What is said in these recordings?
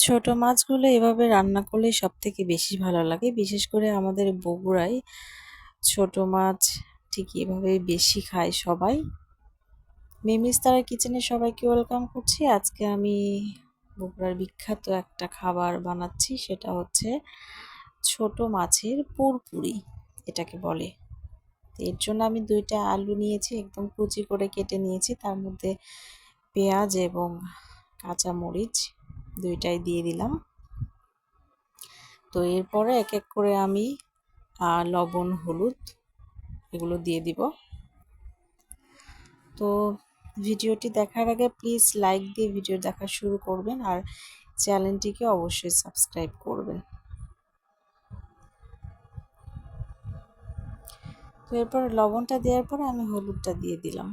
ছোট মাছগুলো এভাবে রান্না করলে সবথেকে বেশি ভালো লাগে। বিশেষ করে আমাদের বগুড়ায় ছোট মাছ ঠিক এভাবেই বেশি খায় সবাই। মিমিস তারা কিচেনে সবাইকে ওয়েলকাম করছি। আজকে আমি বগুড়ার বিখ্যাত একটা খাবার বানাচ্ছি, সেটা হচ্ছে ছোট মাছের পুরপুরি এটাকে বলে। এর জন্য আমি 2টা আলু নিয়েছি, একদম কুচি করে কেটে নিয়েছি। তার মধ্যে পেঁয়াজ এবং কাঁচামরিচ 2টাই দিয়ে দিলাম। তো এরপরে এক এক করে আমি লবণ, হলুদ এগুলো দিয়ে দিব। তো ভিডিওটি দেখার আগে প্লিজ লাইক দিয়ে ভিডিও দেখা শুরু করবেন, আর চ্যানেলটিকে অবশ্যই সাবস্ক্রাইব করবেন। তো এরপর লবণটা দেওয়ার পরে আমি হলুদটা দিয়ে দিলাম।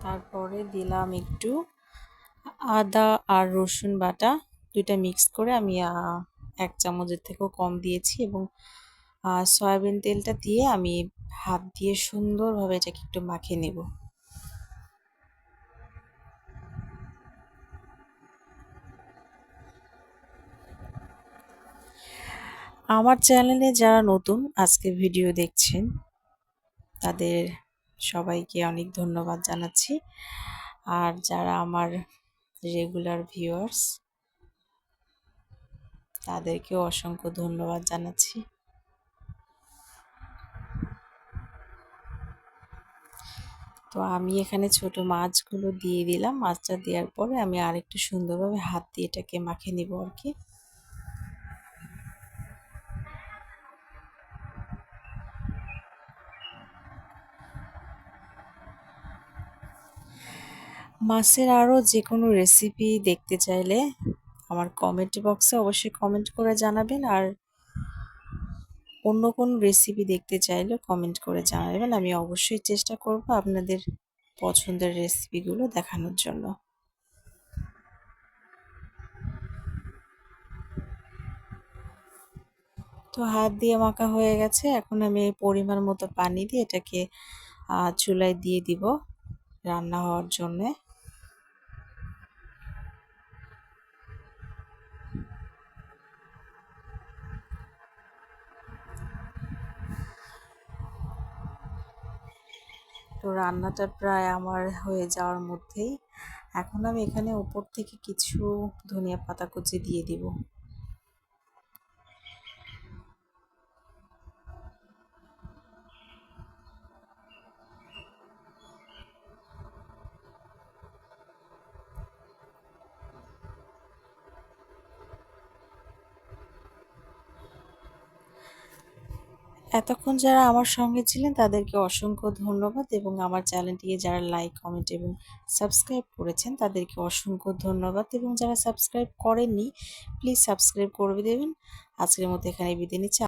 তারপরে দিলাম একটু আদা আর রসুন বাটা, 2টা মিক্স করে আমি 1 চামচের থেকেও কম দিয়েছি, এবং সয়াবিন তেলটা দিয়ে আমি হাত দিয়ে সুন্দরভাবে এটাকে একটু মাখিয়ে নেব। আমার চ্যানেলে যারা নতুন আজকে ভিডিও দেখছেন তাদের সবাইকে অনেক ধন্যবাদ জানাচ্ছি, আর যারা আমার রেগুলার ভিউয়ার্স তাদেরকেও অসংখ্য ধন্যবাদ জানাচ্ছি। তো আমি এখানে ছোট মাছগুলো দিয়ে দিলাম। মাছটা দেওয়ার পরে আমি আরেকটু সুন্দরভাবে হাত দিয়ে এটাকে মাখিয়ে নিব আর কি। মাছের আরও যে কোনো রেসিপি দেখতে চাইলে আমার কমেন্ট বক্সে অবশ্যই কমেন্ট করে জানাবেন, আর অন্য কোনো রেসিপি দেখতে চাইলে কমেন্ট করে জানাবেন। আমি অবশ্যই চেষ্টা করব আপনাদের পছন্দের রেসিপিগুলো দেখানোর জন্য। তো হাত দিয়ে মাখা হয়ে গেছে, এখন আমি পরিমাণ মতো পানি দিয়ে এটাকে চুলায় দিয়ে দিব রান্না হওয়ার জন্যে। তো রান্নাটা প্রায় আমার হয়ে যাওয়ার মধ্যেই এখন আমি এখানে উপর থেকে কিছু ধনিয়া পাতা কুচি দিয়ে দিব। এতক্ষণ যারা আমার সঙ্গে ছিলেন তাদেরকে অসংখ্য ধন্যবাদ, এবং আমার চ্যানেলটিকে যারা লাইক, কমেন্ট এবং সাবস্ক্রাইব করেছেন তাদেরকে অসংখ্য ধন্যবাদ, এবং যারা সাবস্ক্রাইব করেননি প্লিজ সাবস্ক্রাইব করে দেবেন। আজকের মতো এখানে বিদায় নিচ্ছি।